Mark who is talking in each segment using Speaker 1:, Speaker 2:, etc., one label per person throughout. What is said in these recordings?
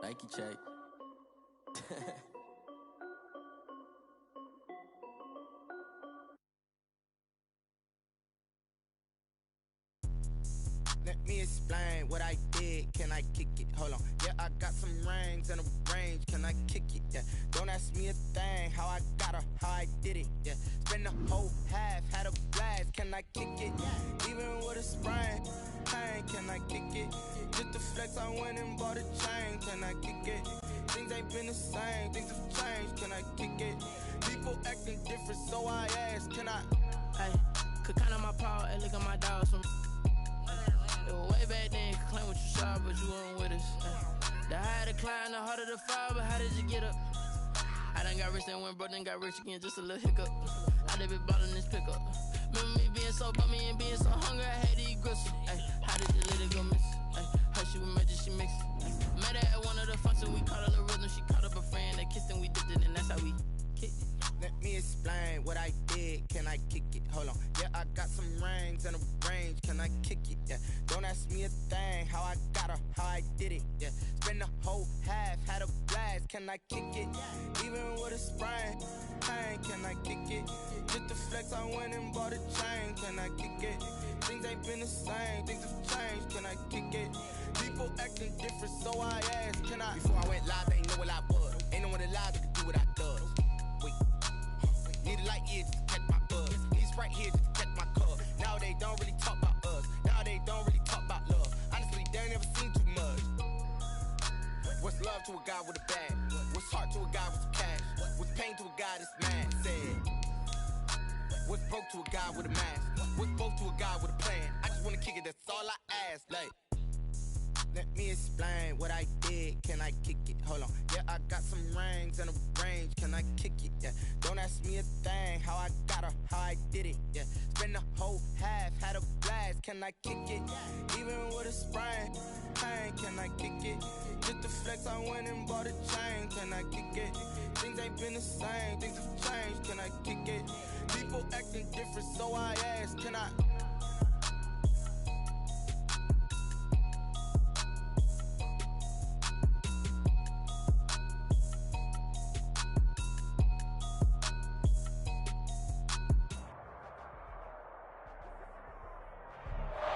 Speaker 1: Nike check.
Speaker 2: Let me explain what I did. Can I kick it? Hold on. Yeah, I got some rings and a range. Can I kick it? Yeah. Don't ask me a thing. How I got her, how I did it. Yeah. Spend the whole half, had a blast. Can I kick it? Even with a sprain. Pain, can I kick it? Just the flex, I went and bought a chain. Can I kick it? Things ain't been the same. Things have changed. Can I kick it? People acting different, so I ask. Can I?
Speaker 3: Hey, could count on my power and look at my dogs from. Way back then, you could claim what you saw, but you weren't with us. The higher the climb, the harder the fall, but how did you get up? I done got rich, then went broke, then got rich again, just a little hiccup. I done been ballin' this pickup. Remember me being so bummy and being so hungry, I had to eat gristle. Ay, how did you let it go miss? Ay, her she was magic, she mixed. Met her at one of the functions, we caught a little rhythm, she caught up a friend, they kissed and we dipped it, and that's how we kicked it.
Speaker 2: Let me explain what I did. Can I kick it? Hold on. Yeah, I got some rings and a range. Can I kick it? Yeah. Don't ask me a thing. How I got her, how I did it. Yeah. Spend the whole half, had a blast. Can I kick it? Even with a sprain. Pain, can I kick it? Just the flex, I went and bought a chain. Can I kick it? Things ain't been the same. Things have changed. Can I kick it? People acting different, so I asked. Can I? Before I went live, they ain't know what I was. Ain't no one alive that could do what I does. Need a light year just to catch my buzz. Need Sprite here just to catch my cup. Now they don't really talk about us. Now they don't really talk about love. Honestly, they ain't never seen too much. What's love to a guy with a bag? What's heart to a guy with some cash? What's pain to a guy that's mad? Said. What's broke to a guy with a mask? What's both to a guy with a plan? I just wanna kick it, that's all I ask. Like, let me explain what I did. Can I kick it? Hold on. Yeah, I got some rings and a range. Can I kick it? Yeah. Don't ask me a thing. How I got her, how I did it. Yeah. Spend the whole half, had a blast. Can I kick it? Even with a sprain. Pain, can I kick it? Just the flex, I went and bought a chain. Can I kick it? Things ain't been the same. Things have changed. Can I kick it? People acting different, so I ask. Can I?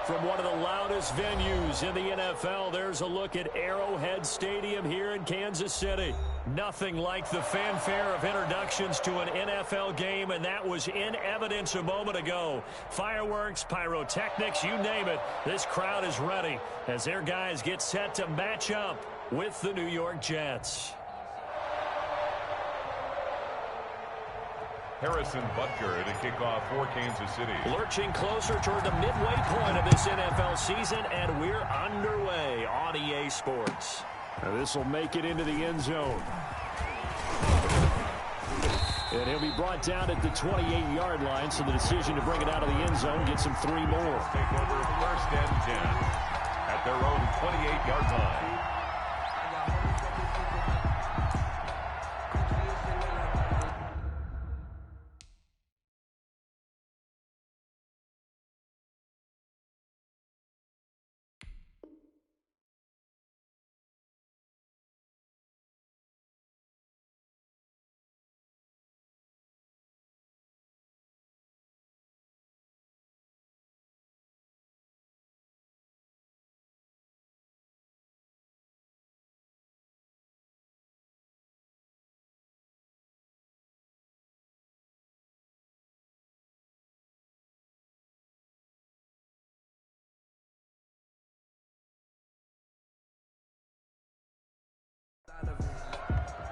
Speaker 4: From one of the loudest venues in the NFL, there's a look at Arrowhead Stadium here in Kansas City. Nothing like the fanfare of introductions to an NFL game, and that was in evidence a moment ago. Fireworks, pyrotechnics, you name it. This crowd is ready as their guys get set to match up with the New York Jets.
Speaker 5: Harrison Butker to kick off for Kansas City.
Speaker 4: Lurching closer toward the midway point of this NFL season, and we're underway on EA Sports. Now this will make it into the end zone. And he'll be brought down at the 28-yard line, so the decision to bring it out of the end zone gets him 3 more.
Speaker 5: Take over 1st and 10 at their own 28-yard line.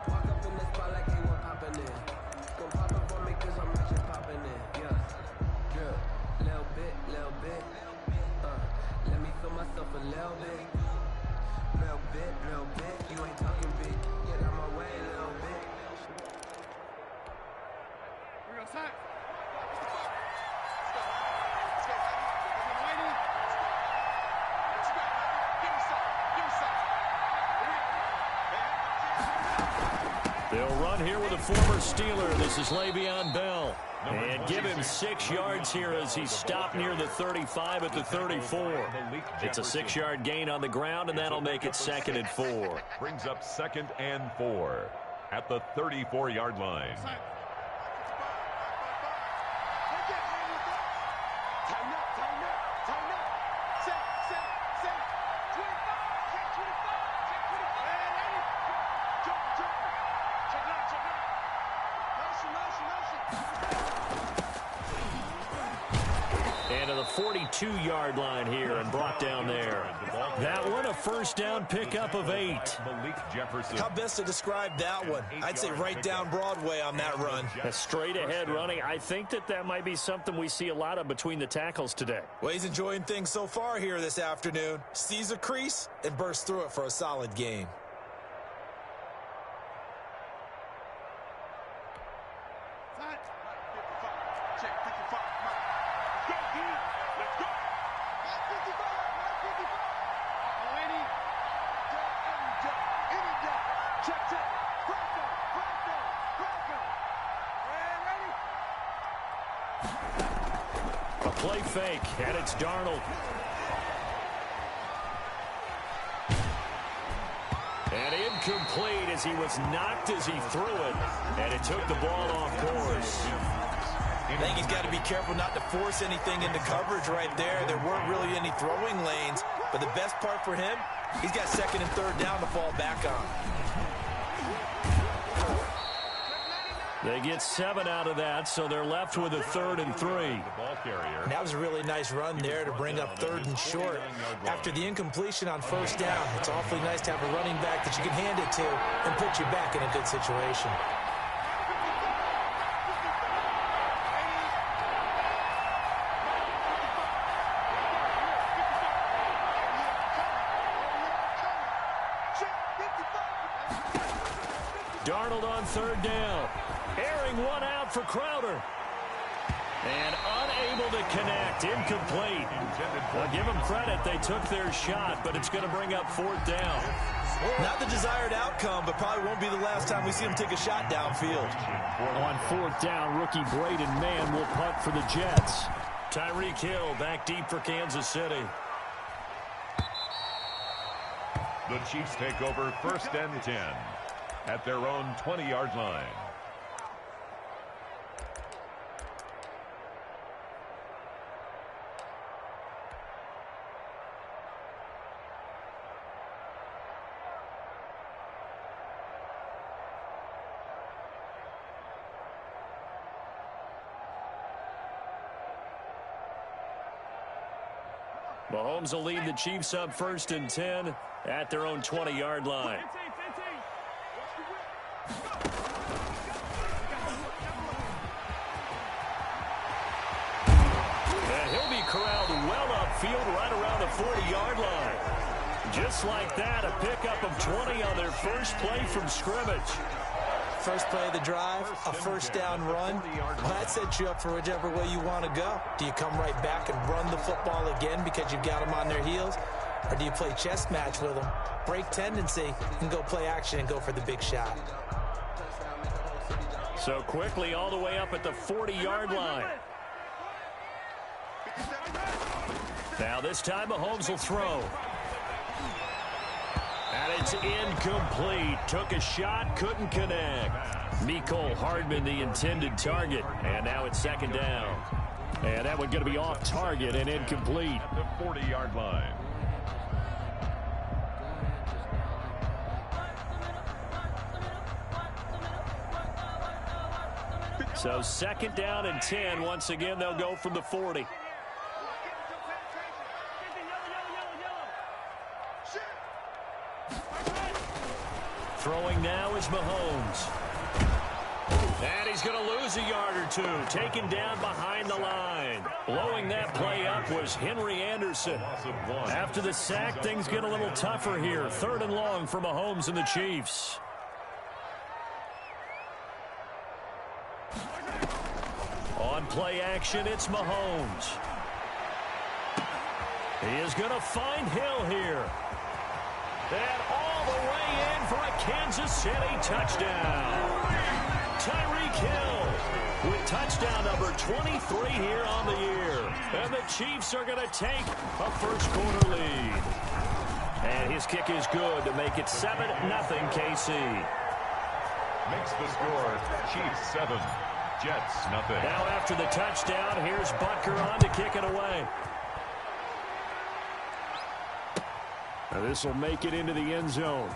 Speaker 6: Walk up in this spot like anyone popping in. Gon' pop up on me cause I'm rich and popping in. Yeah, drip, little bit. Let me feel myself a little bit. You ain't talking big. Get out my way a little bit.
Speaker 7: Here we go, Sack. Give me some.
Speaker 4: They'll run here with a former Steeler. This is Le'Veon Bell. And give him 6 yards here as he's stopped near the 35 at the 34. It's a 6-yard gain on the ground, and that'll make it 2nd and 4.
Speaker 5: Brings up 2nd and 4 at the 34-yard line.
Speaker 4: And to the 42-yard line here and brought down there. That one a first down pickup of 8.
Speaker 5: Malik Jefferson.
Speaker 1: How best to describe that one? I'd say right down Broadway on that run.
Speaker 4: A straight ahead running. I think that might be something we see a lot of between the tackles today.
Speaker 1: Well, he's enjoying things so far here this afternoon. Sees a crease and bursts through it for a solid gain.
Speaker 4: A play fake, and it's Darnold. And incomplete as he was knocked as he threw it, and it took the ball off course.
Speaker 1: I think he's got to be careful not to force anything into coverage right there. There weren't really any throwing lanes, but the best part for him, he's got 2nd and 3rd down to fall back on.
Speaker 4: They get 7 out of that, so they're left with a 3rd and 3.
Speaker 1: And that was a really nice run there to bring up 3rd and short. After the incompletion on 1st down, it's awfully nice to have a running back that you can hand it to and put you back in a good situation.
Speaker 4: Darnold on 3rd down. Airing one out for Crowder. And unable to connect. Incomplete. I'll give them credit. They took their shot, but it's going to bring up 4th down.
Speaker 1: Not the desired outcome, but probably won't be the last time we see him take a shot downfield.
Speaker 4: On 4th down, rookie Braden Mann will punt for the Jets. Tyreek Hill back deep for Kansas City.
Speaker 5: The Chiefs take over 1st and 10 at their own 20-yard line.
Speaker 4: Mahomes will lead the Chiefs up 1st and 10 at their own 20-yard line. And he'll be corralled well upfield right around the 40-yard line. Just like that, a pickup of 20 on their first play from scrimmage.
Speaker 1: First play of the drive, a 1st down run. Well, that sets you up for whichever way you want to go. Do you come right back and run the football again because you've got them on their heels? Or do you play chess match with them, break tendency, and go play action and go for the big shot?
Speaker 4: So quickly all the way up at the 40-yard line. Now this time Mahomes will throw. And it's incomplete. Took a shot, couldn't connect. Mecole Hardman, the intended target. And now it's 2nd down. And that one going to be off target and incomplete.
Speaker 5: At the 40-yard line.
Speaker 4: So 2nd down and 10. Once again, they'll go from the 40. Throwing now is Mahomes. And he's going to lose a yard or 2. Taken down behind the line. Blowing that play up was Henry Anderson. After the sack, things get a little tougher here. 3rd and long for Mahomes and the Chiefs. On play action, it's Mahomes. He is going to find Hill here. And all the way in for a Kansas City touchdown. Tyreek Hill with touchdown number 23 here on the year. And the Chiefs are going to take a first-quarter lead. And his kick is good to make it 7-0 KC.
Speaker 5: Makes the score Chiefs 7, Jets nothing.
Speaker 4: Now after the touchdown, here's Butker on to kick it away. Now this will make it into the end zone.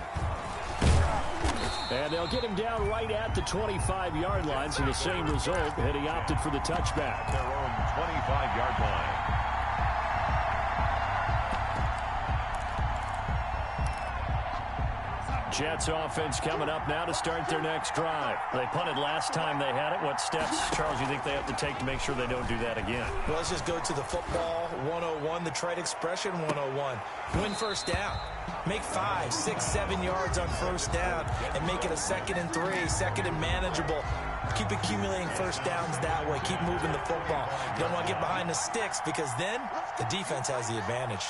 Speaker 4: And they'll get him down right at the 25-yard line, so the same result, and he opted for the touchback.
Speaker 5: Their own 25-yard line.
Speaker 4: Jets offense coming up now to start their next drive. They punted last time they had it. What steps, Charles, you think they have to take to make sure they don't do that again?
Speaker 1: Well, let's just go to the football 101, the trade expression 101. Win first down. Make 5, 6, 7 yards on first down and make it a 2nd and 3, 2nd and manageable. Keep accumulating first downs that way. Keep moving the football. You don't want to get behind the sticks because then the defense has the advantage.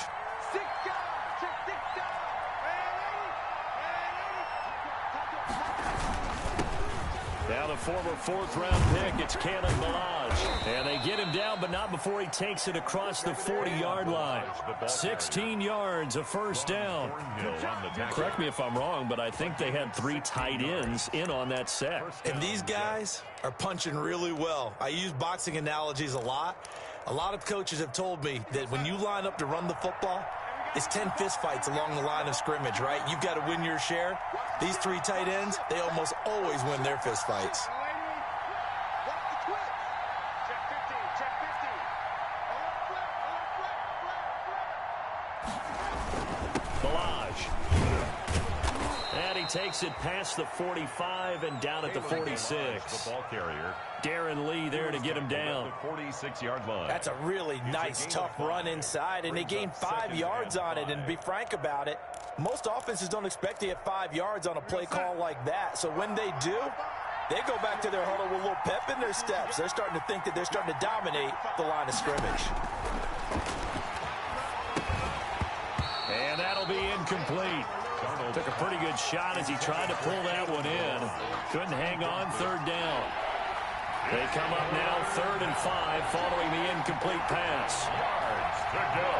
Speaker 4: Now the former 4th-round pick, it's Kalen Ballage. And they get him down, but not before he takes it across the 40-yard line. 16 yards, a first down. Correct me if I'm wrong, but I think they had 3 tight ends in on that set.
Speaker 1: And these guys are punching really well. I use boxing analogies a lot. A lot of coaches have told me that when you line up to run the football, it's 10 fistfights along the line of scrimmage, right? You've got to win your share. These 3 tight ends, they almost always win their fistfights.
Speaker 4: Ballage. And he takes it past the 45 and down at the 46.
Speaker 5: The ball carrier.
Speaker 4: Darren Lee there to get him down.
Speaker 5: The 46-yard line.
Speaker 1: That's a really nice, tough run inside, and they gained 5 yards on it. And to be frank about it, most offenses don't expect to get 5 yards on a play call like that. So when they do, they go back to their huddle with a little pep in their steps. They're starting to think that they're starting to dominate the line of scrimmage.
Speaker 4: And that'll be incomplete. Took a pretty good shot as he tried to pull that one in. Couldn't hang on, 3rd down. They come up now 3rd and 5 following the incomplete pass.
Speaker 5: Yards to go.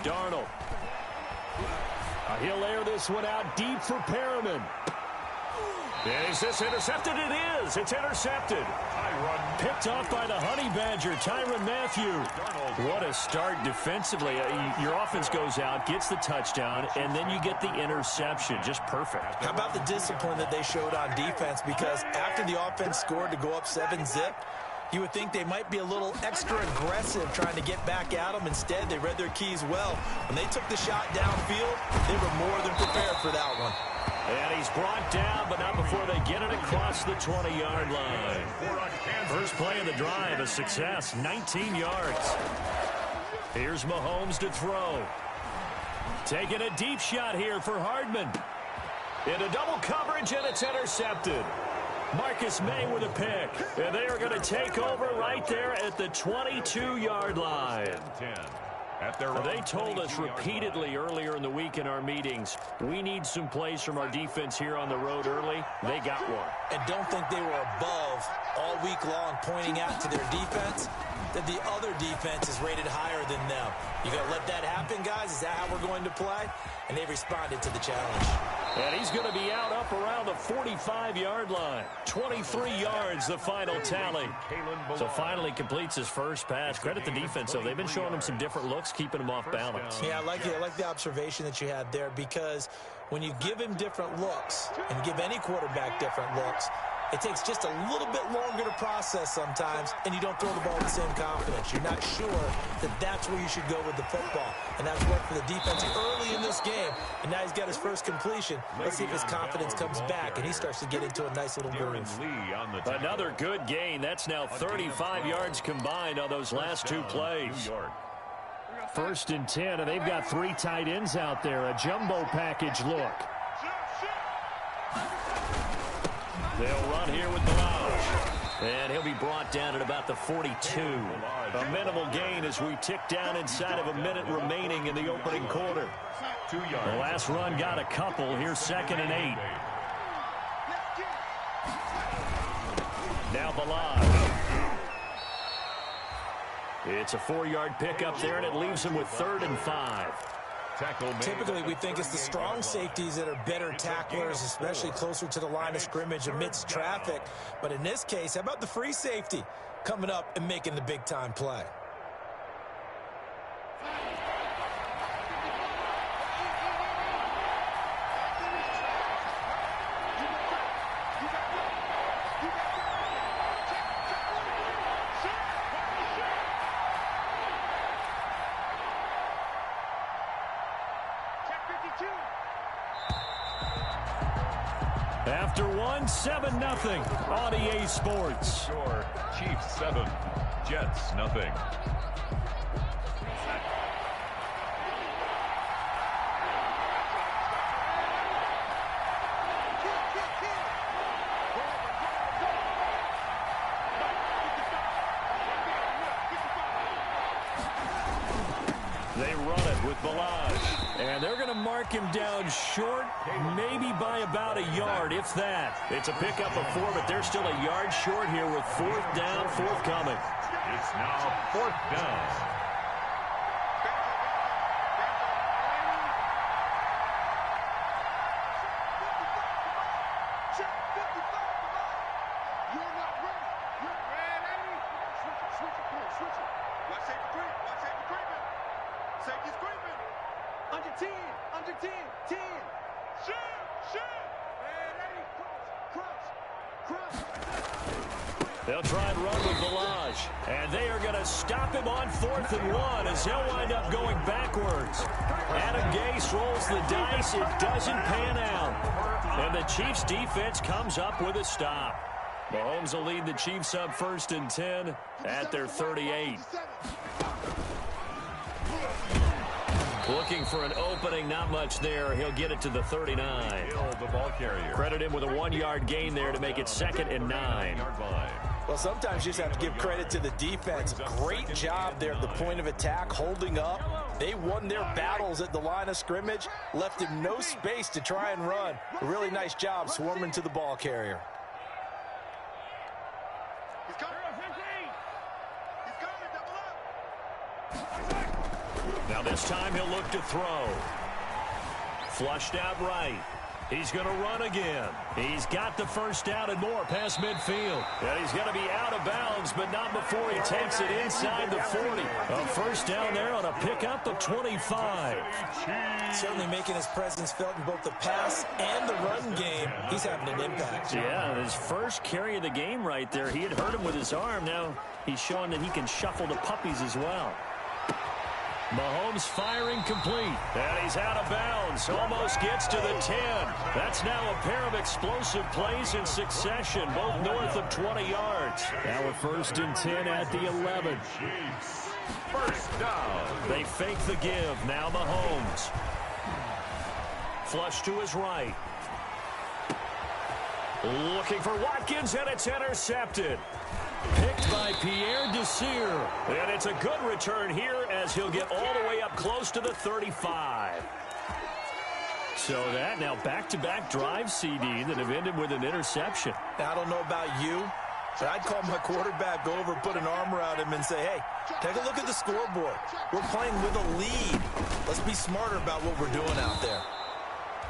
Speaker 4: Darnold. He'll air this one out deep for Perriman. Is this intercepted? It is. It's intercepted. Picked off by the Honey Badger, Tyrann Mathieu. What a start defensively. Your offense goes out, gets the touchdown, and then you get the interception. Just perfect.
Speaker 1: How about the discipline that they showed on defense? Because after the offense scored to go up 7-zip, you would think they might be a little extra aggressive trying to get back at them. Instead, they read their keys well. When they took the shot downfield, they were more than prepared for that one.
Speaker 4: And he's brought down, but not before they get it across the 20-yard line. First play of the drive, a success, 19 yards. Here's Mahomes to throw. Taking a deep shot here for Hardman. Into double coverage, and it's intercepted. Marcus May with a pick. And they are going to take over right there at the 22-yard line. They told us repeatedly earlier in the week in our meetings, we need some plays from our defense here on the road early. They got one.
Speaker 1: And don't think they were above all week long pointing out to their defense that the other defense is rated higher than them. You got to let that happen, guys? Is that how we're going to play? And they responded to the challenge.
Speaker 4: And he's going to be out up around the 45-yard line. 23 yards, the final tally. So finally completes his first pass. Credit the defense, though. They've been showing him some different looks, keeping him off balance.
Speaker 1: Yeah, I like the observation that you had there, because when you give him different looks and give any quarterback different looks, it takes just a little bit longer to process sometimes, and you don't throw the ball with the same confidence. You're not sure that that's where you should go with the football, and that's worked for the defense early in this game, and now he's got his first completion. Let's see if his confidence comes back, and he starts to get into a nice little groove.
Speaker 4: Another good gain. That's now 35 yards combined on those last two plays. 1st and 10, and they've got 3 tight ends out there. A jumbo package look. They'll run here with Balaj. And he'll be brought down at about the 42. A minimal gain as we tick down inside of a minute remaining in the opening quarter.
Speaker 5: 2 yards.
Speaker 4: The last run got a couple. Here's 2nd and 8. Now Balaj. It's a 4-yard pickup there, and it leaves him with 3rd and 5.
Speaker 1: Typically, we think it's the strong safeties that are better tacklers, especially closer to the line of scrimmage amidst traffic. But in this case, how about the free safety coming up and making the big-time play?
Speaker 4: After 7-0 on EA Sports.
Speaker 5: Score, Chiefs 7, Jets 0.
Speaker 4: They run it with Balaj. And they're going to mark him down short, maybe by about a yard, if that. It's a pickup of 4, but they're still a yard short here with 4th down, forthcoming.
Speaker 5: It's now 4th down.
Speaker 4: They'll try and run with Balaj. And they are going to stop him on 4th and 1 as he'll wind up going backwards. Adam Gase rolls the dice. It doesn't pan out. And the Chiefs defense comes up with a stop. Mahomes will lead the Chiefs up 1st and 10 at their 38. Looking for an opening, not much there. He'll get it to the 39.
Speaker 5: The ball carrier.
Speaker 4: Credit him with a 1-yard gain there to make it 2nd and 9.
Speaker 1: Well, sometimes you just have to give credit to the defense. Great job there at the point of attack, holding up. They won their battles at the line of scrimmage, left him no space to try and run. A really nice job swarming to the ball carrier.
Speaker 4: Now this time he'll look to throw. Flushed out right. He's going to run again. He's got the 1st down and more past midfield. And he's going to be out of bounds, but not before he takes it inside the 40. A 1st down there on a pickup of 25.
Speaker 1: Certainly making his presence felt in both the pass and the run game. He's having an impact.
Speaker 4: Yeah, his first carry of the game right there. He had hurt him with his arm. Now he's showing that he can shuffle the puppies as well. Mahomes firing complete. And he's out of bounds. Almost gets to the 10. That's now a pair of explosive plays in succession, both north of 20 yards. Now a 1st and 10 at the 11.
Speaker 5: 1st down.
Speaker 4: They fake the give. Now Mahomes. Flush to his right. Looking for Watkins, and it's intercepted. Picked by Pierre Desir. And it's a good return here as he'll get all the way up close to the 35. So that now back-to-back drive CD that have ended with an interception.
Speaker 1: Now, I don't know about you, but I'd call my quarterback over, put an arm around him, and say, hey, take a look at the scoreboard. We're playing with a lead. Let's be smarter about what we're doing out there.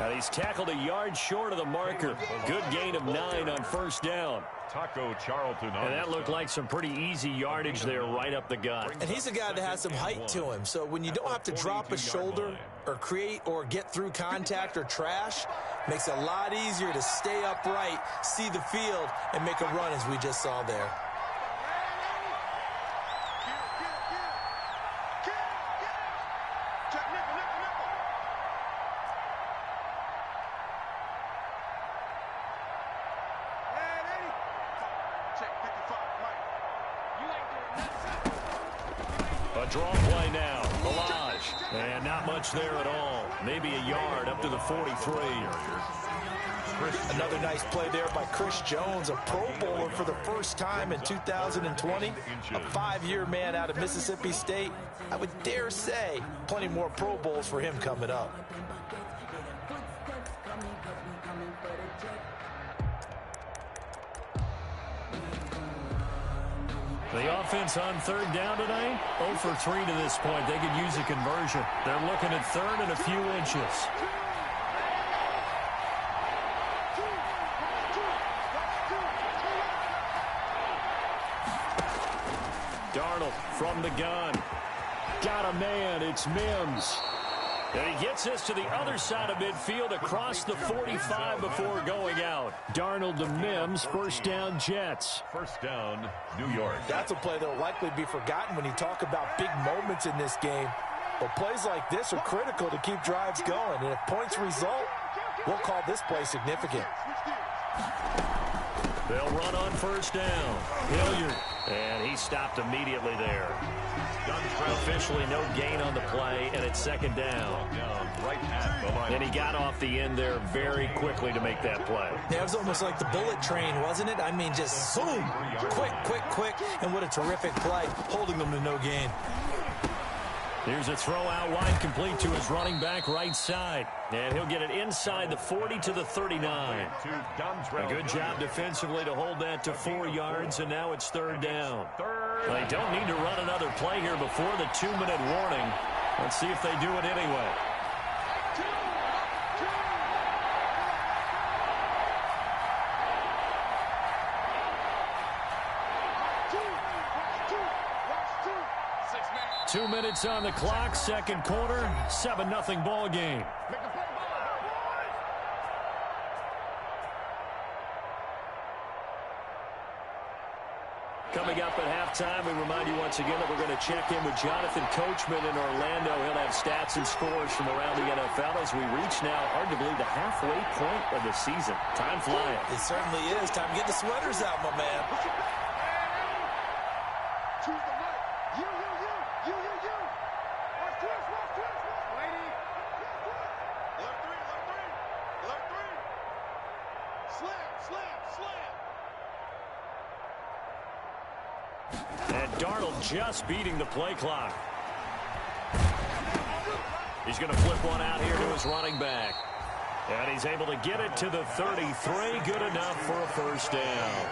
Speaker 4: And he's tackled a yard short of the marker. Good gain of 9 on 1st down.
Speaker 5: Taco Charlton.
Speaker 4: And that looked like some pretty easy yardage there right up the gut.
Speaker 1: And he's a guy that has some height to him. So when you don't have to drop a shoulder or create or get through contact or trash, makes it a lot easier to stay upright, see the field, and make a run as we just saw there.
Speaker 4: A draw play now. Balaj. And not much there at all. Maybe a yard up to the 43.
Speaker 1: Another nice play there by Chris Jones, a Pro Bowler for the first time in 2020. A 5-year man out of Mississippi State. I would dare say plenty more Pro Bowls for him coming up.
Speaker 4: The offense on third down tonight, 0 for 3 to this point. They could use a conversion. They're looking at third and a few inches. Darnold from the gun. Got a man. It's Mims. And he gets this to the other side of midfield across the 45 before going out. Darnold to Mims, first down Jets.
Speaker 5: First down, New York.
Speaker 1: That's a play that will likely be forgotten when you talk about big moments in this game. But plays like this are critical to keep drives going. And if points result, we'll call this play significant.
Speaker 4: They'll run on first down. Hilliard. And he stopped immediately there. Officially no gain on the play, and it's second down.
Speaker 5: Right at the line.
Speaker 4: And he got off the end there very quickly to make that play.
Speaker 1: Yeah, it was almost like the bullet train, wasn't it? I mean, just boom, quick, and what a terrific play, holding them to no gain.
Speaker 4: Here's a throw out wide, complete to his running back right side. And he'll get it inside the 40 to the 39. A good job defensively to hold that to 4 yards, and now it's third down. They don't need to run another play here before the 2-minute warning. Let's see if they do it anyway. Two minutes on the clock, second quarter, 7-0 ball game. Coming up at halftime, we remind you once again that we're going to check in with Jonathan Coachman in Orlando. He'll have stats and scores from around the NFL as we reach now, hard to believe, the halfway point of the season. Time flying.
Speaker 1: It certainly is. Time to get the sweaters out, my man.
Speaker 4: And Darnold just beating the play clock. He's going to flip one out here to his running back. And he's able to get it to the 33. Good enough for a first down.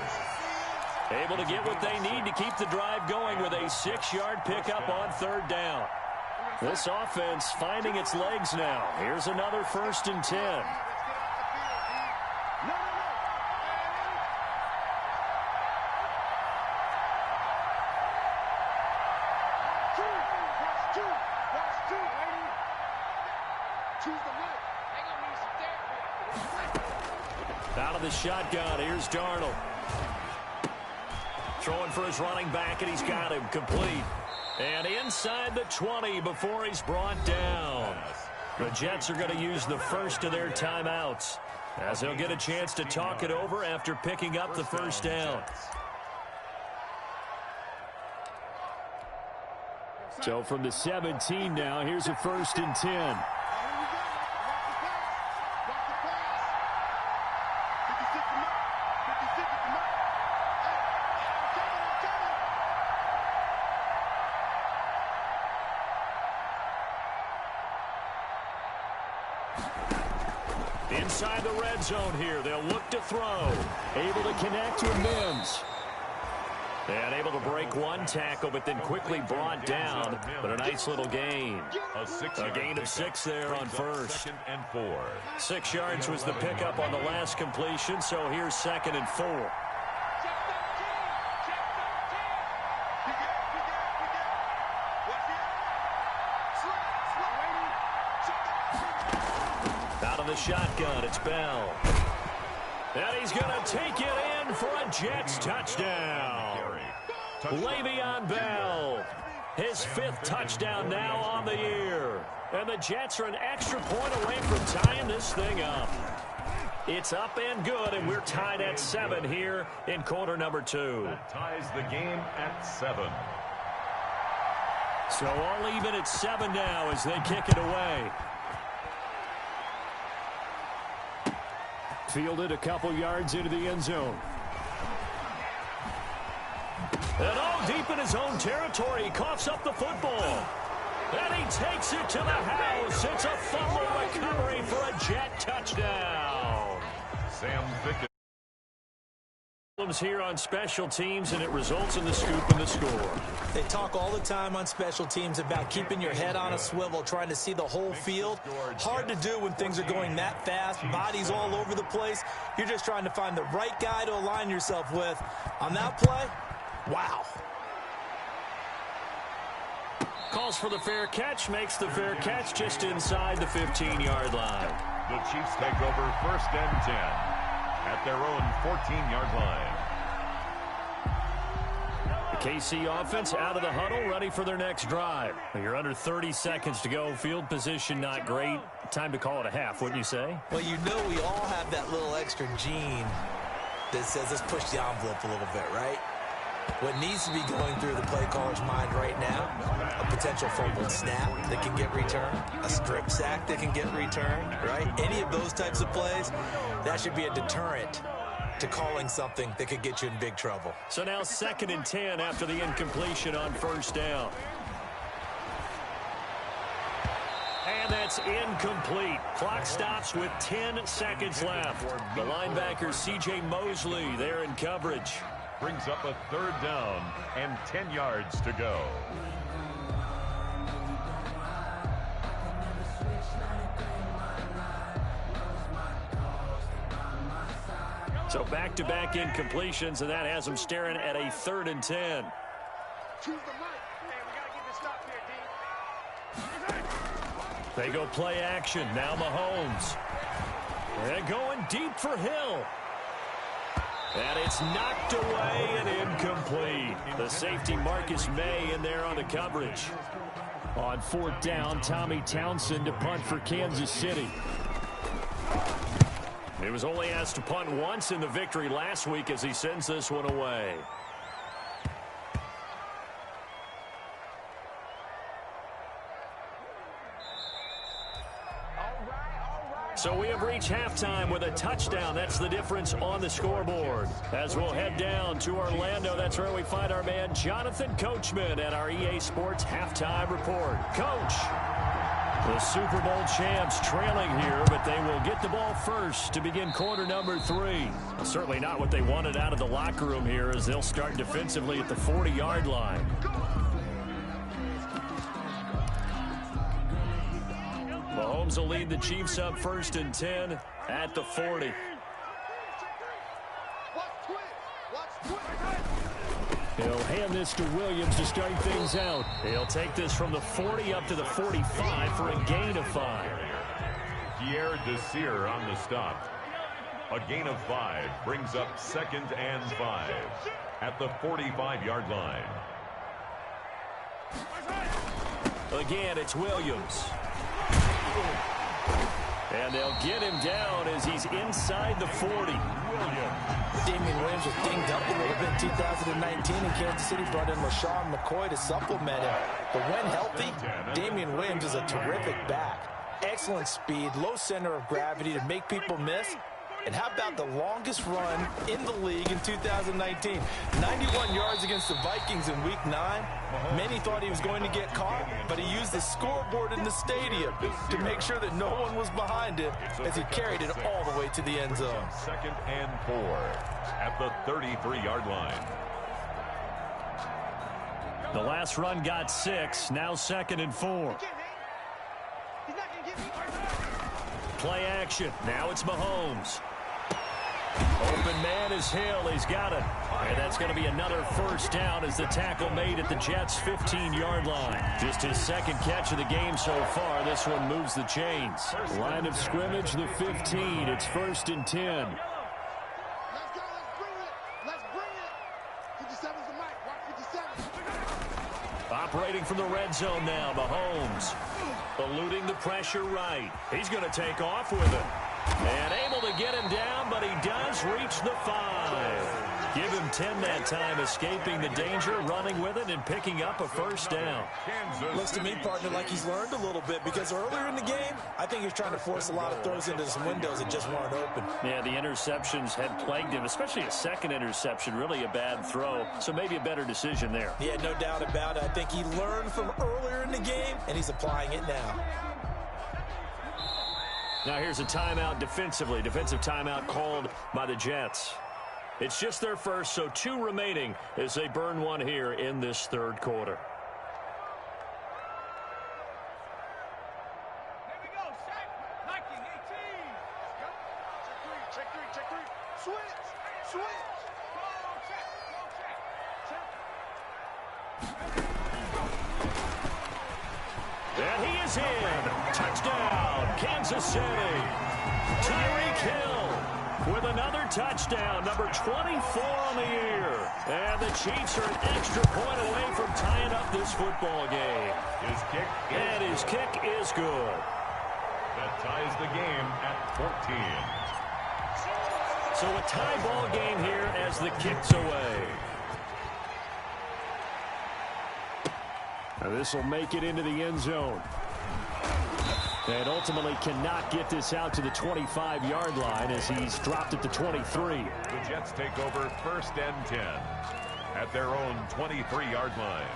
Speaker 4: Able to get what they need to keep the drive going with a 6-yard pickup on third down. This offense finding its legs now. Here's another 1st and 10. Out of the shotgun, here's Darnold. Throwing for his running back, and he's got him complete. And inside the 20 before he's brought down. The Jets are going to use the first of their timeouts as they'll get a chance to talk it over after picking up the first down. So from the 17 now, here's a 1st and 10. Inside the red zone here, they'll look to throw. Able to connect with Mims. And able to break one tackle, but then quickly brought down. But a nice little gain. A gain of 6 there on first.
Speaker 5: 2nd and 4.
Speaker 4: 6 yards was the pickup on the last completion, so here's 2nd and 4. Out of the shotgun, it's Bell. And he's going to take it in for a Jets touchdown. Le'Veon Bell, his 5th touchdown now on the year. And the Jets are an extra point away from tying this thing up. It's up and good, and we're tied at 7 here in quarter number 2.
Speaker 5: That ties the game at 7.
Speaker 4: So all even at 7 now as they kick it away. Fielded a couple yards into the end zone. And deep in his own territory, he coughs up the football. And he takes it to the house. It's a fumble recovery for a Jet touchdown.
Speaker 5: Sam Pickett.
Speaker 4: Here on special teams, and it results in the scoop and the score.
Speaker 1: They talk all the time on special teams about keeping your head on a swivel, trying to see the whole field. Hard to do when things are going that fast, bodies all over the place. You're just trying to find the right guy to align yourself with. On that play, wow.
Speaker 4: Calls for the fair catch, makes the fair catch just inside the 15-yard line.
Speaker 5: The Chiefs take over 1st and 10 at their own 14-yard line.
Speaker 4: The KC offense out of the huddle, ready for their next drive. You're under 30 seconds to go. Field position not great. Time to call it a half, wouldn't you say?
Speaker 1: Well, you know we all have that little extra gene that says let's push the envelope a little bit, right? What needs to be going through the play caller's mind right now, a potential fumbled snap that can get returned, a strip sack that can get returned, right? Any of those types of plays, that should be a deterrent to calling something that could get you in big trouble.
Speaker 4: So now 2nd and 10 after the incompletion on 1st down. And that's incomplete. Clock stops with 10 seconds left. The linebacker C.J. Mosley there in coverage.
Speaker 5: Brings up a 3rd down and 10 yards to go.
Speaker 4: So back-to-back incompletions, and that has them staring at a 3rd and 10. They go play action. Now Mahomes. They're going deep for Hill. And it's knocked away and incomplete. The safety Marcus May in there on the coverage. On 4th down, Tommy Townsend to punt for Kansas City. He was only asked to punt once in the victory last week as he sends this one away. So we have reached halftime with a touchdown. That's the difference on the scoreboard. As we'll head down to Orlando, that's where we find our man Jonathan Coachman at our EA Sports Halftime Report. Coach, the Super Bowl champs trailing here, but they will get the ball first to begin quarter number 3. Well, certainly not what they wanted out of the locker room here as they'll start defensively at the 40-yard line. Mahomes will lead the Chiefs up 1st and 10 at the 40. He'll hand this to Williams to start things out. He'll take this from the 40 up to the 45 for a gain of 5.
Speaker 5: Pierre Desir on the stop. A gain of 5 brings up 2nd and 5 at the 45-yard line.
Speaker 4: Again, it's Williams. And they'll get him down as he's inside the 40.
Speaker 1: Damian Williams was dinged up a little bit in 2019, and Kansas City brought in LaShawn McCoy to supplement him. But when healthy, Damian Williams is a terrific back. Excellent speed, low center of gravity to make people miss. And how about the longest run in the league in 2019? 91 yards against the Vikings in Week 9. Many thought he was going to get caught, but he used the scoreboard in the stadium to make sure that no one was behind him as he carried it all the way to the end zone.
Speaker 5: 2nd and 4 at the 33-yard line.
Speaker 4: The last run got 6, now 2nd and 4. Play action, now it's Mahomes. Open man is Hill. He's got it. And that's going to be another 1st down as the tackle made at the Jets' 15-yard line. Just his 2nd catch of the game so far. This one moves the chains. Line of scrimmage, the 15. It's 1st and 10.
Speaker 7: Let's go. Let's bring it. Let's bring it. 57's the mic. Watch 57.
Speaker 4: Operating from the red zone now, Mahomes. Eluding the pressure right. He's going to take off with it. And able to get him down, but he does reach the 5. Give him 10 that time, escaping the danger, running with it, and picking up a first down.
Speaker 1: Looks to me, partner, like he's learned a little bit, because earlier in the game, I think he was trying to force a lot of throws into some windows that just weren't open.
Speaker 4: Yeah, the interceptions had plagued him, especially a second interception, really a bad throw, so maybe a better decision there.
Speaker 1: Yeah, no doubt about it. I think he learned from earlier in the game, and he's applying it now.
Speaker 4: Now here's a timeout defensively. Defensive timeout called by the Jets. It's just their first, so 2 remaining as they burn one here in this third quarter.
Speaker 7: Here we go, set. Nike, 18. Go. Check three. Switch. Go, check.
Speaker 4: And he is in. Touchdown, Kansas City. Tyreek Hill with another touchdown, number 24 on the year. And the Chiefs are an extra point away from tying up this football game. His kick is good.
Speaker 5: That ties the game at 14.
Speaker 4: So a tie ball game here as the kick's away. Now this will make it into the end zone. And ultimately cannot get this out to the 25-yard line as he's dropped at the 23.
Speaker 5: The Jets take over 1st and 10 at their own 23-yard line.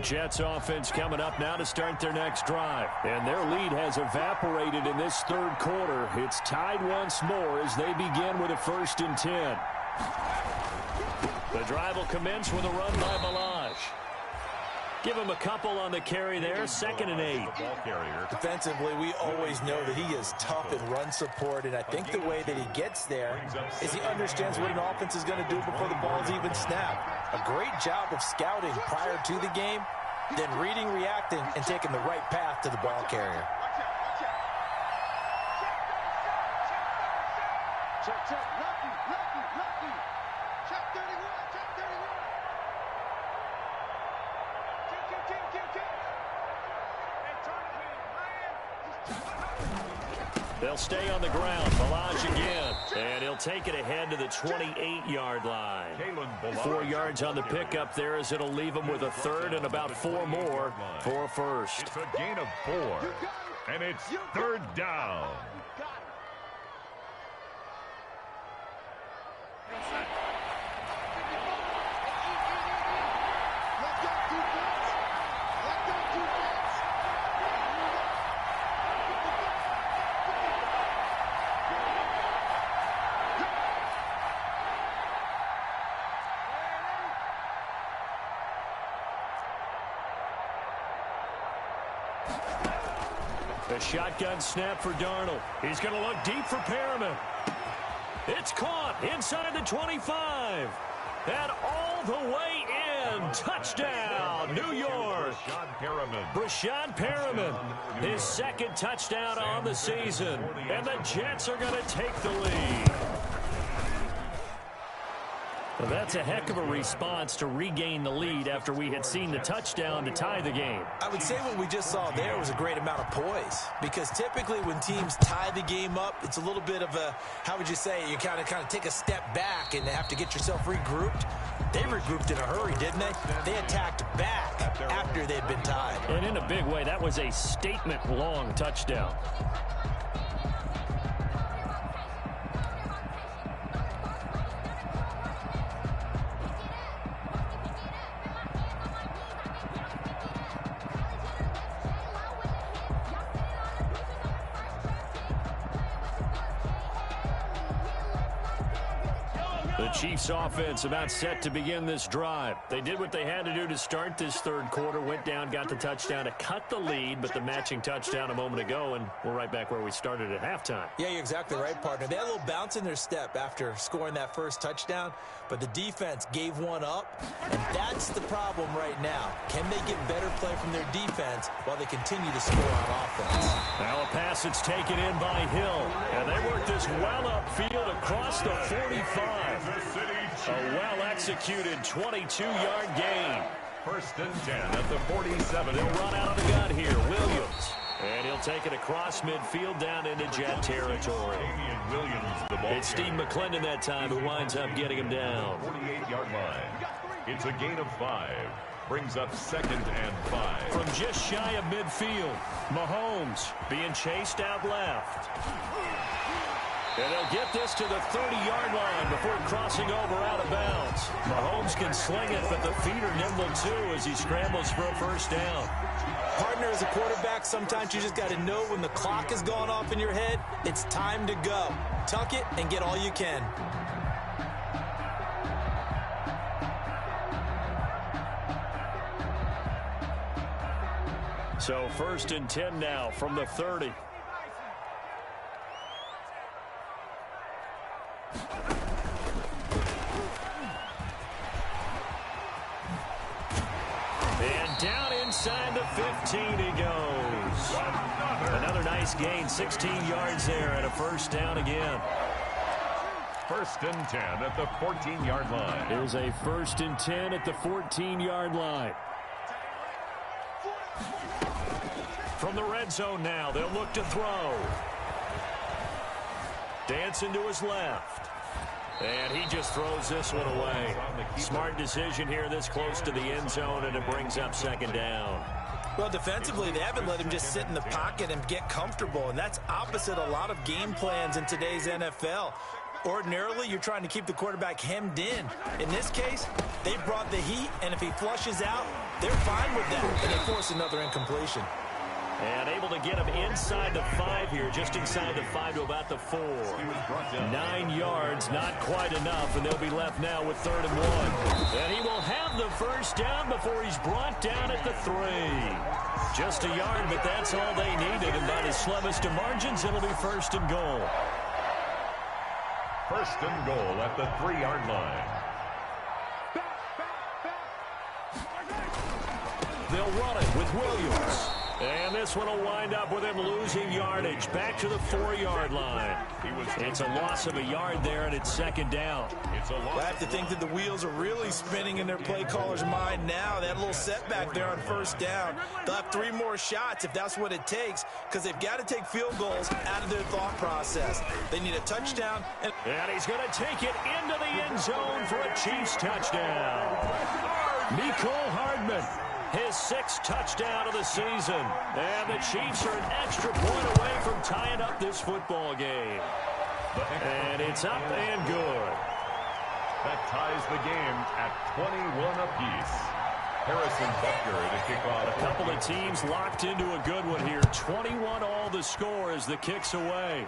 Speaker 4: Jets offense coming up now to start their next drive. And their lead has evaporated in this third quarter. It's tied once more as they begin with a 1st and 10. The drive will commence with a run by Balaj. Give him a couple on the carry there. 2nd and 8.
Speaker 1: Defensively, we always know that he is tough in run support, and I think the way that he gets there is he understands what an offense is going to do before the ball's even snapped. A great job of scouting prior to the game, then reading, reacting, and taking the right path to the ball carrier.
Speaker 7: Check. Lucky. Check 31.
Speaker 4: They'll stay on the ground. Balaj again. And he'll take it ahead to the 28-yard line. 4 yards on the pickup there as it'll leave him with a 3rd and about 4 more for a 1st.
Speaker 5: It's a gain of 4, and it's 3rd down.
Speaker 4: A shotgun snap for Darnold. He's going to look deep for Perriman. It's caught inside the 25. And all the way in. Touchdown, New York. Breshad Perriman, his 2nd touchdown on the season. And the Jets are going to take the lead. Well, that's a heck of a response to regain the lead after we had seen the touchdown to tie the game.
Speaker 1: I would say what we just saw there was a great amount of poise, because typically when teams tie the game up, it's a little bit of a, how would you say, you kind of take a step back and have to get yourself regrouped. They regrouped in a hurry, didn't they? They attacked back after they'd been tied.
Speaker 4: And in a big way, that was a statement-long touchdown.
Speaker 7: Go!
Speaker 4: The Chiefs offense about set to begin this drive. They did what they had to do to start this third quarter, went down, got the touchdown to cut the lead, but the matching touchdown a moment ago, and we're right back where we started at halftime.
Speaker 1: Yeah, you're exactly right, partner. They had a little bounce in their step after scoring that first touchdown, but the defense gave one up, and that's the problem right now. Can they get better play from their defense while they continue to score on offense?
Speaker 4: Now a pass that's taken in by Hill, and they work this well upfield across the 45. A well-executed 22-yard gain.
Speaker 5: First and 10 at the 47.
Speaker 4: They'll run out of the gun here. Williams. And he'll take it across midfield down into Jet territory. It's Steve McClendon that time who winds up getting him down.
Speaker 5: 48-yard line. It's a gain of 5. Brings up 2nd and 5.
Speaker 4: From just shy of midfield, Mahomes being chased out left. And they'll get this to the 30-yard line before crossing over out of bounds. Mahomes can sling it, but the feet are nimble too as he scrambles for a first down.
Speaker 1: Partner, as a quarterback, sometimes you just got to know when the clock is going off in your head, it's time to go. Tuck it and get all you can.
Speaker 4: So first and 10 now from the 30. And down inside the 15 he goes. Another nice gain, 16 yards there and a first down again.
Speaker 5: First and 10 at the 14-yard line.
Speaker 4: Here's a first and 10 at the 14-yard line. From the red zone now, they'll look to throw. Dancing to his left. And he just throws this one away. Smart decision here this close to the end zone, and it brings up second down.
Speaker 1: Well, defensively, they haven't let him just sit in the pocket and get comfortable, and that's opposite a lot of game plans in today's NFL. Ordinarily, you're trying to keep the quarterback hemmed in. In this case, they brought the heat, and if he flushes out, they're fine with that, and they force another incompletion.
Speaker 4: And able to get him inside the 5 here, just inside the 5 to about the 4. 9 yards, not quite enough, and they'll be left now with 3rd and 1. And he will have the first down before he's brought down at the 3. Just a yard, but that's all they needed, and by the slimmest of margins, it'll be 1st and goal.
Speaker 5: 1st and goal at the 3-yard line.
Speaker 4: They'll run it with Williams. And this one will wind up with him losing yardage. Back to the 4-yard line. It's a loss of a yard there, and it's second down.
Speaker 1: I have to think that the wheels are really spinning in their play caller's mind now. They had a little setback there on first down. They'll have 3 more shots if that's what it takes, because they've got to take field goals out of their thought process. They need a touchdown.
Speaker 4: And he's going to take it into the end zone for a Chiefs touchdown. Mecole Hardman. His 6th touchdown of the season. And the Chiefs are an extra point away from tying up this football game. And it's up and good.
Speaker 5: That ties the game at 21 apiece. Harrison Butker to kick off.
Speaker 4: A couple of teams locked into a good one here. 21 all the score as the kick's away.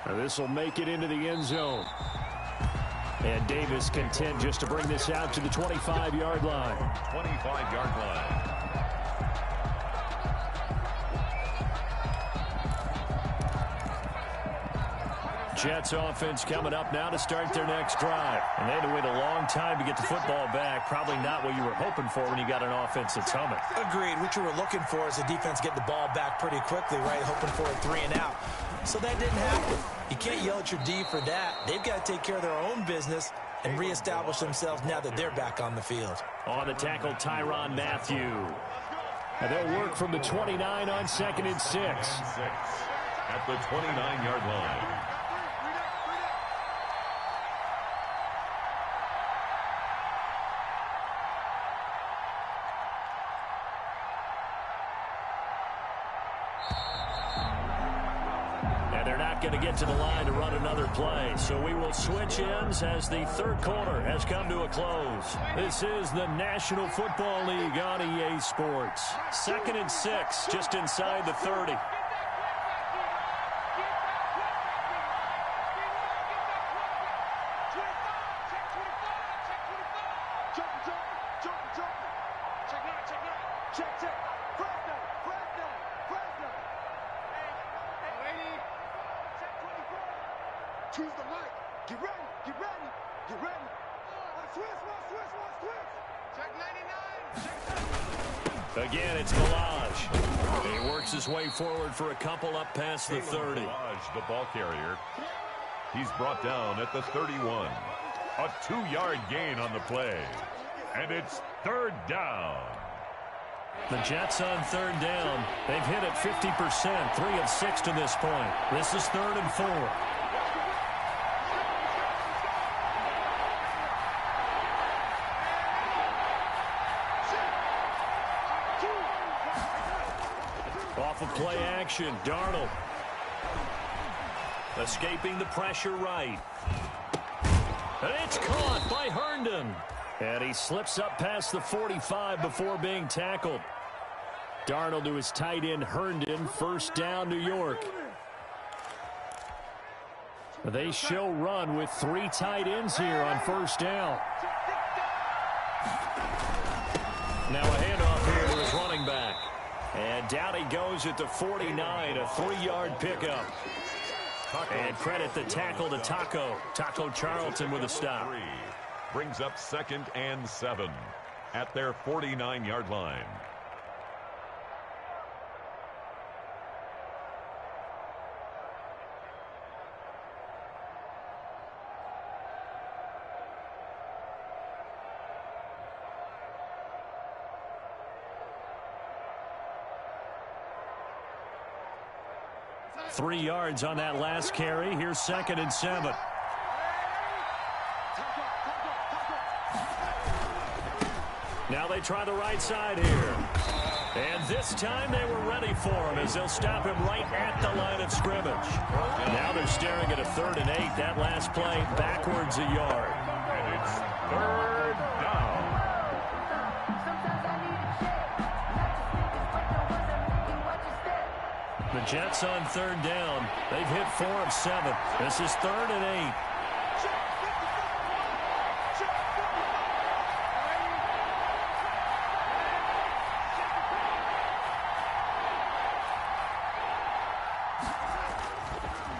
Speaker 4: Now this will make it into the end zone. And Davis content just to bring this out to the 25-yard line.
Speaker 5: 25-yard line.
Speaker 4: Jets offense coming up now to start their next drive. And they had to wait a long time to get the football back. Probably not what you were hoping for when you got an offense that's humming.
Speaker 1: Agreed. What you were looking for is the defense get the ball back pretty quickly, right? Hoping for a 3 and out. So that didn't happen. You can't yell at your D for that. They've got to take care of their own business and reestablish themselves now that they're back on the field.
Speaker 4: On the tackle, Tyrann Mathieu. And they'll work from the 29 on 2nd and 6.
Speaker 5: At the 29-yard line.
Speaker 4: Going to get to the line to run another play. So we will switch ends as the third quarter has come to a close. This is the National Football League on EA Sports. 2nd and 6, just inside the 30.
Speaker 7: Choose the light. Get ready. Get ready. Get ready. Switch. Check 99.
Speaker 4: Again, it's Ballage. He works his way forward for a couple up past the 30.
Speaker 5: Ballage, the ball carrier. He's brought down at the 31. A 2-yard gain on the play. And it's third down.
Speaker 4: The Jets on third down. They've hit it 50%, 3 of 6 to this point. This is 3rd and 4. Off of play action, Darnold. Escaping the pressure right. And it's caught by Herndon. And he slips up past the 45 before being tackled. Darnold to his tight end Herndon. First down, New York. They show run with 3 tight ends here on first down. Now a handoff here to his running back. And down he goes at the 49, a 3-yard pickup. And credit the tackle to Taco Charlton with a stop.
Speaker 5: Brings up 2nd and 7 at their 49-yard line.
Speaker 4: Three yards on that last carry. Here's 2nd and 7. Now they try the right side here. And this time they were ready for him as they'll stop him right at the line of scrimmage. Now they're staring at a 3rd and 8. That last play backwards a yard.
Speaker 5: And it's third down.
Speaker 4: The Jets on third down. They've hit 4 of 7. This is 3rd and 8.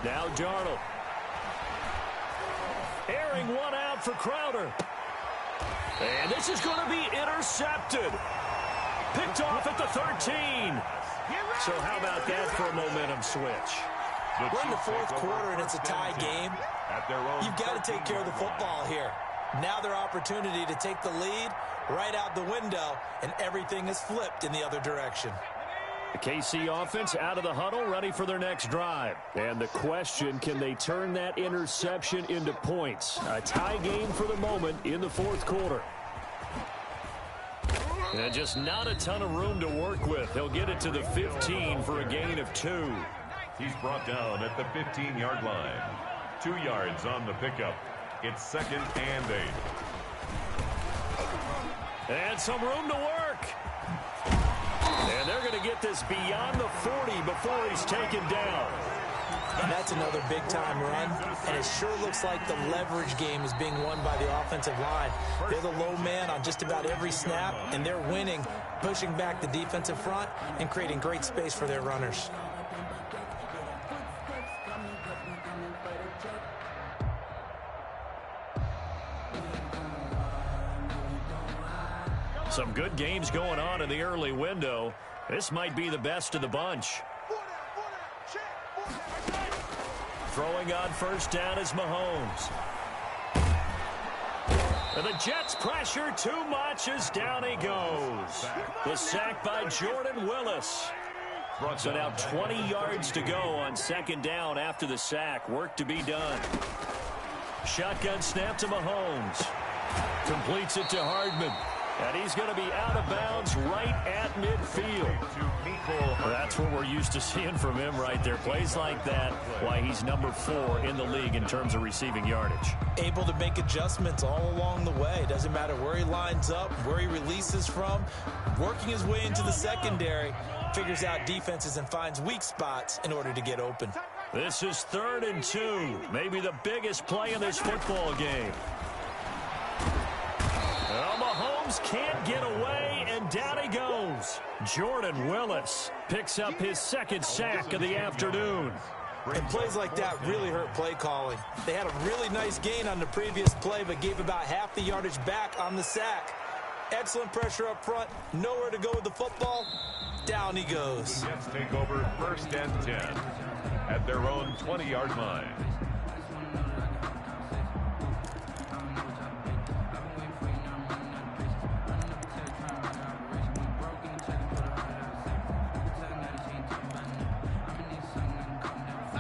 Speaker 4: Now Darnold. Airing one out for Crowder. And this is going to be intercepted. Picked off at the 13. So how about that for a momentum switch?
Speaker 1: We're in the 4th quarter and it's a tie game. You've got to take care of the football here. Now their opportunity to take the lead right out the window, and everything is flipped in the other direction.
Speaker 4: The KC offense out of the huddle, ready for their next drive. And the question, can they turn that interception into points? A tie game for the moment in the 4th quarter. And just not a ton of room to work with. He'll get it to the 15 for a gain of 2.
Speaker 5: He's brought down at the 15-yard line. 2 yards on the pickup. It's 2nd and 8.
Speaker 4: And some room to work. And they're going to get this beyond the 40 before he's taken down.
Speaker 1: And that's another big-time run, and it sure looks like the leverage game is being won by the offensive line. They're the low man on just about every snap, and they're winning, pushing back the defensive front and creating great space for their runners.
Speaker 4: Some good games going on in the early window. This might be the best of the bunch. Throwing on first down is Mahomes. And the Jets pressure too much as down he goes. The sack by Jordan Willis. So now 20 yards to go on 2nd down after the sack. Work to be done. Shotgun snap to Mahomes. Completes it to Hardman. And he's going to be out of bounds right at midfield. That's what we're used to seeing from him right there. Plays like that, why he's number 4 in the league in terms of receiving yardage.
Speaker 1: Able to make adjustments all along the way. Doesn't matter where he lines up, where he releases from. Working his way into the secondary, figures out defenses and finds weak spots in order to get open.
Speaker 4: This is 3rd and 2. Maybe the biggest play in this football game. Well, Mahomes can't get away, and down he goes. goes. Jordan Willis picks up his second sack of the afternoon.
Speaker 1: And plays like that really hurt play calling. They had a really nice gain on the previous play, but gave about half the yardage back on the sack. Excellent pressure up front. Nowhere to go with the football. Down he goes.
Speaker 5: The Jets take over 1st and 10 at their own 20-yard line.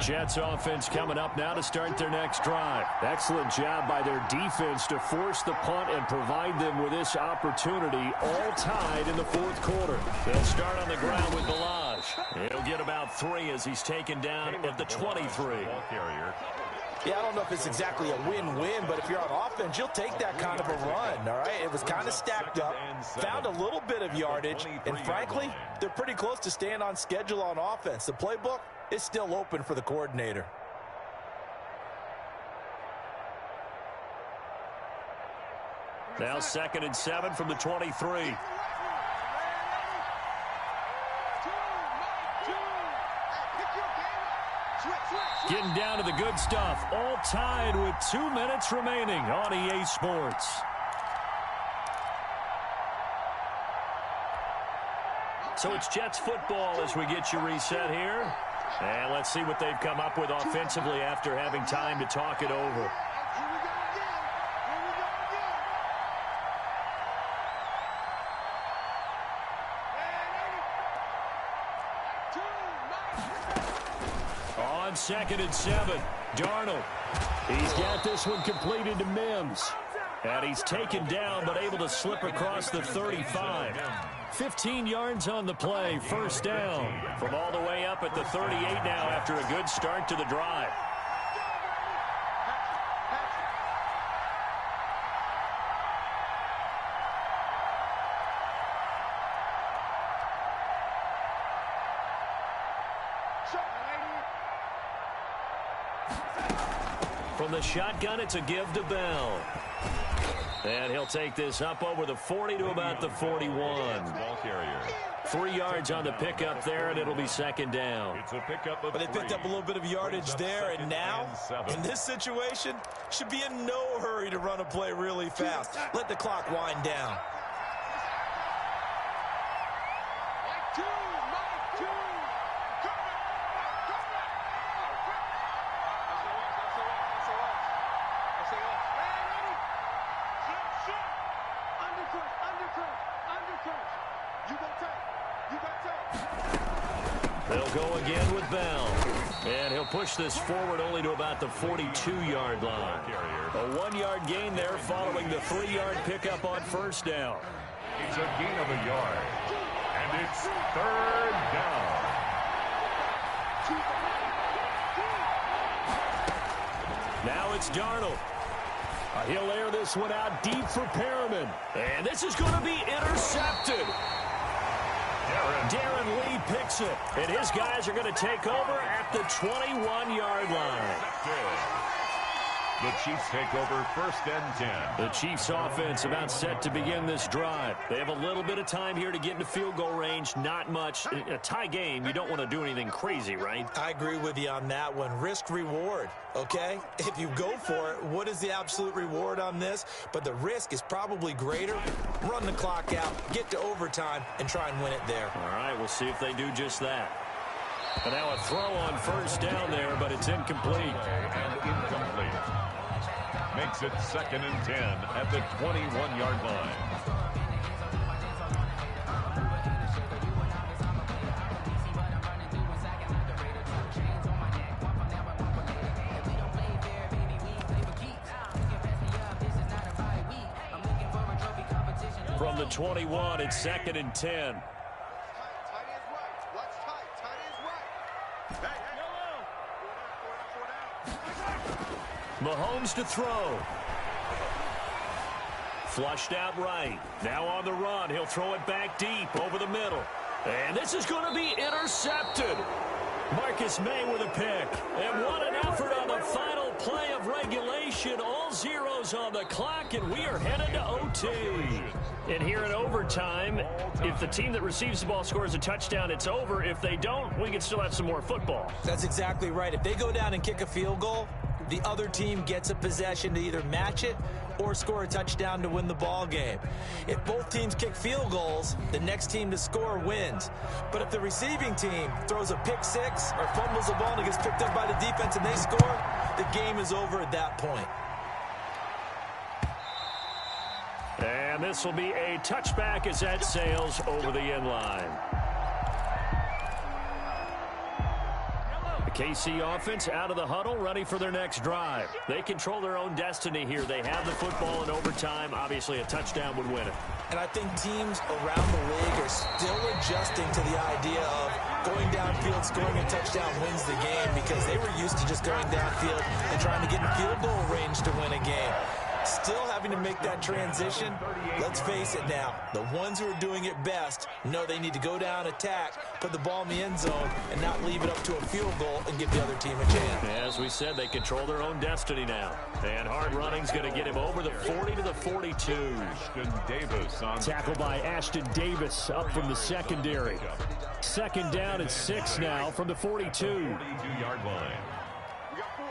Speaker 4: Jets offense coming up now to start their next drive. Excellent job by their defense to force the punt and provide them with this opportunity, all tied in the 4th quarter. They'll start on the ground with Ballage. He'll get about 3 as he's taken down at the 23.
Speaker 1: Yeah, I don't know if it's exactly a win-win, but if you're on offense, you'll take that kind of a run, all right? It was kind of stacked up, found a little bit of yardage, and frankly, they're pretty close to staying on schedule on offense. The playbook is still open for the coordinator.
Speaker 4: Now 2nd and 7 from the 23. Getting down to the good stuff. All tied with 2 minutes remaining on EA Sports. So it's Jets football as we get you reset here. And let's see what they've come up with offensively after having time to talk it over. On 2nd and 7, Darnold. He's got this one completed to Mims. And he's taken down but able to slip across the 35. 15 yards on the play, 1st down. From all the way up at the 38 now after a good start to the drive. From the shotgun, it's a give to Bell. And he'll take this up over the 40 to about the 41.
Speaker 5: Ball carrier.
Speaker 4: 3 yards on the pickup there, and it'll be 2nd down.
Speaker 5: It's a pickup of
Speaker 1: But they picked up a little bit of yardage there, and now, in this situation, should be in no hurry to run a play really fast. Let the clock wind down.
Speaker 4: They'll go again with Bell. And he'll push this forward only to about the 42-yard line. A 1-yard gain there following the 3-yard pickup on 1st down.
Speaker 5: It's a gain of a yard. And it's 3rd down.
Speaker 4: Now it's Darnold. He'll air this one out deep for Perriman. And this is going to be intercepted. Darren Lee picks it, and his guys are going to take over at the 21-yard line.
Speaker 5: The Chiefs take over 1st and 10.
Speaker 4: The Chiefs offense about set to begin this drive. They have a little bit of time here to get into field goal range, not much. A tie game, you don't want to do anything crazy, right?
Speaker 1: I agree with you on that one. Risk reward, okay? If you go for it, what is the absolute reward on this? But the risk is probably greater. Run the clock out, get to overtime, and try and win it there.
Speaker 4: All right, we'll see if they do just that. And now a throw on 1st down there, but it's incomplete.
Speaker 5: And incomplete. Makes it 2nd and 10 at the 21-yard line.
Speaker 4: From the 21, it's 2nd and 10. Mahomes to throw. Flushed out right. Now on the run. He'll throw it back deep over the middle. And this is going to be intercepted. Marcus May with a pick. And what an effort on the final play of regulation. All zeros on the clock, and we are headed to OT. And here in overtime, if the team that receives the ball scores a touchdown, it's over. If they don't, we can still have some more football.
Speaker 1: That's exactly right. If they go down and kick a field goal, the other team gets a possession to either match it or score a touchdown to win the ball game. If both teams kick field goals, the next team to score wins. But if the receiving team throws a pick six or fumbles the ball and it gets picked up by the defense and they score, the game is over at that point.
Speaker 4: And this will be a touchback as that sails over the end line. The KC offense out of the huddle, ready for their next drive. They control their own destiny here. They have the football in overtime. Obviously, a touchdown would win it.
Speaker 1: And I think teams around the league are still adjusting to the idea of going downfield, scoring a touchdown wins the game, because they were used to just going downfield and trying to get in field goal range to win a game. Still having to make that transition. Let's face it now, the ones who are doing it best know they need to go down, attack, put the ball in the end zone, and not leave it up to a field goal and give the other team a chance.
Speaker 4: As we said, they control their own destiny now. And hard running's going to get him over the 40 to the 42.
Speaker 5: Ashton Davis on
Speaker 4: tackle by Ashton Davis up from the secondary. Second down and 6 now from the 42.
Speaker 5: 42-yard line.
Speaker 7: We got 4.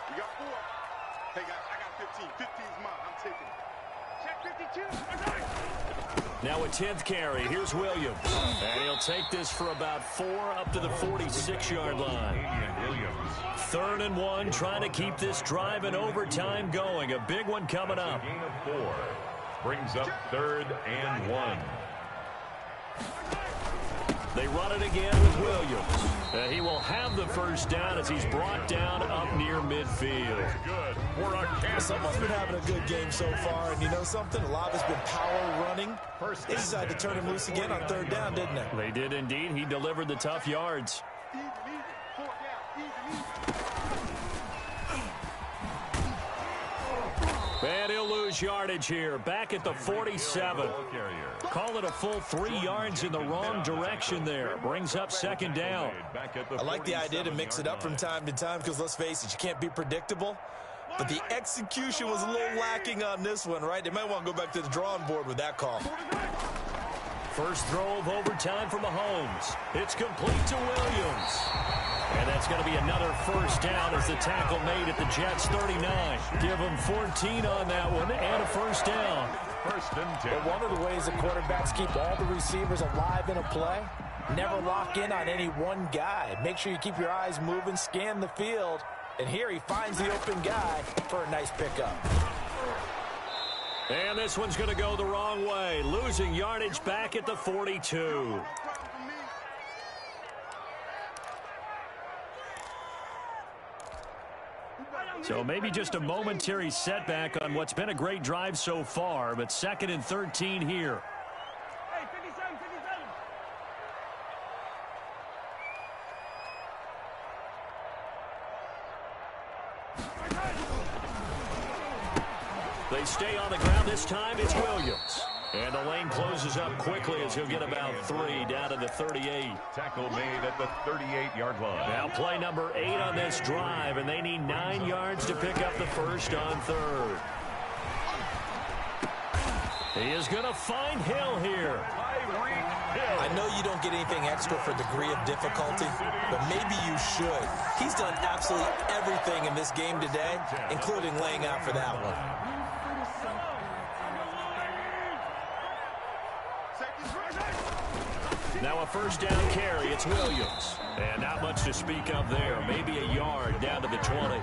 Speaker 7: We got 4. Hey, guys, I got 15. 15's mine. I'm taking it. Check 52.
Speaker 4: Now a 10th carry. Here's Williams. And he'll take this for about 4 up to the 46-yard line.
Speaker 5: Williams.
Speaker 4: 3rd and 1, trying to keep this drive in overtime going. A big one coming up.
Speaker 5: Gain of 4. Brings up 3rd and 1.
Speaker 4: They run it again with Williams. He will have the first down as he's brought down up near midfield.
Speaker 5: Good.
Speaker 1: Someone's been having a good game so far, and you know something? A lot of it's been power running. They decided to turn him loose again on 3rd down, didn't they?
Speaker 4: They did indeed. He delivered the tough yards. And he'll lose yardage here. Back at the 47. Call it a full 3 yards in the wrong direction there. Brings up 2nd down.
Speaker 1: I like the idea to mix it up from time to time because, let's face it, you can't be predictable. But the execution was a little lacking on this one, right? They might want to go back to the drawing board with that call.
Speaker 4: First throw of overtime for Mahomes. It's complete to Williams. And that's going to be another first down as the tackle made at the Jets' 39. Give them 14 on that one and a first down.
Speaker 5: 1st and 10.
Speaker 1: But one of the ways the quarterbacks keep all the receivers alive in a play, never lock in on any one guy. Make sure you keep your eyes moving, scan the field. And here he finds the open guy for a nice pickup.
Speaker 4: And this one's going to go the wrong way. Losing yardage back at the 42. So maybe just a momentary setback on what's been a great drive so far, but 2nd and 13 here.
Speaker 8: Hey, 57, 57.
Speaker 4: They stay on the ground. This time it's Williams. And the lane closes up quickly as he'll get about 3 down to the 38.
Speaker 5: Tackle made at the 38-yard line.
Speaker 4: Now play number 8 on this drive, and they need 9 yards to pick up the first on 3rd. He is going to find Hill here.
Speaker 1: I know you don't get anything extra for degree of difficulty, but maybe you should. He's done absolutely everything in this game today, including laying out for that one.
Speaker 4: Now a first down carry. It's Williams. And not much to speak of there. Maybe a yard down to the 20.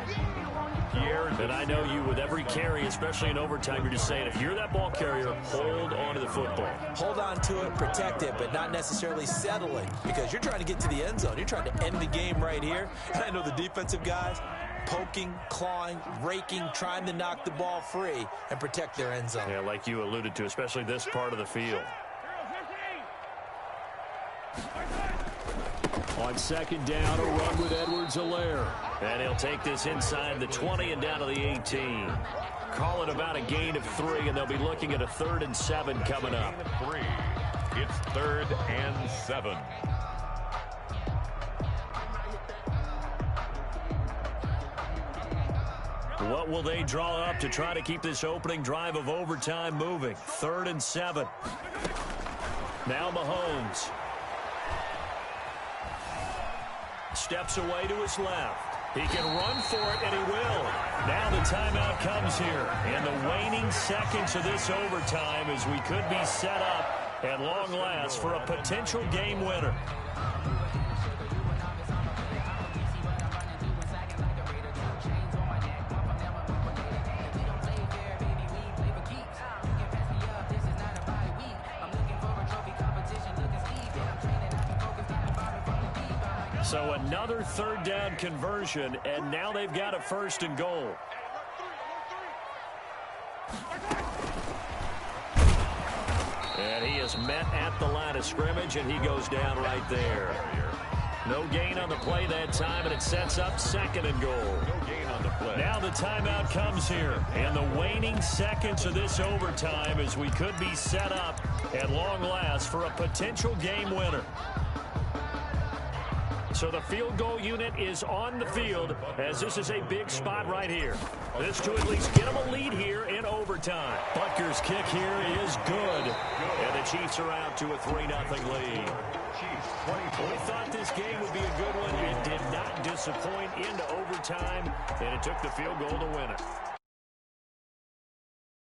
Speaker 4: And I know you, with every carry, especially in overtime, you're just saying, if you're that ball carrier, hold on to the football.
Speaker 1: Hold on to it, protect it, but not necessarily settle it, because you're trying to get to the end zone. You're trying to end the game right here. And I know the defensive guys poking, clawing, raking, trying to knock the ball free and protect their end zone.
Speaker 4: Yeah, like you alluded to, especially this part of the field. On 2nd down, a run with Edwards-Helaire. And he'll take this inside the 20 and down to the 18. Call it about a gain of 3, and they'll be looking at a 3rd and 7 coming up.
Speaker 5: 3. It's 3rd and 7.
Speaker 4: What will they draw up to try to keep this opening drive of overtime moving? 3rd and 7. Now Mahomes. Steps away to his left. He can run for it, and he will. Now the timeout comes here. In the waning seconds of this overtime as we could be set up at long last for a potential game winner. So another 3rd down conversion, and now they've got a 1st and goal. And he is met at the line of scrimmage, and he goes down right there. No gain on the play that time, and it sets up 2nd and goal.
Speaker 5: No gain on the play.
Speaker 4: Now the timeout comes here. In the waning seconds of this overtime as we could be set up at long last for a potential game winner. So the field goal unit is on the field as this is a big spot right here. This to at least get them a lead here in overtime. Butker's kick here is good. And the Chiefs are out to a 3-0 lead. We thought this game would be a good one. It did not disappoint into overtime, and it took the field goal to win it.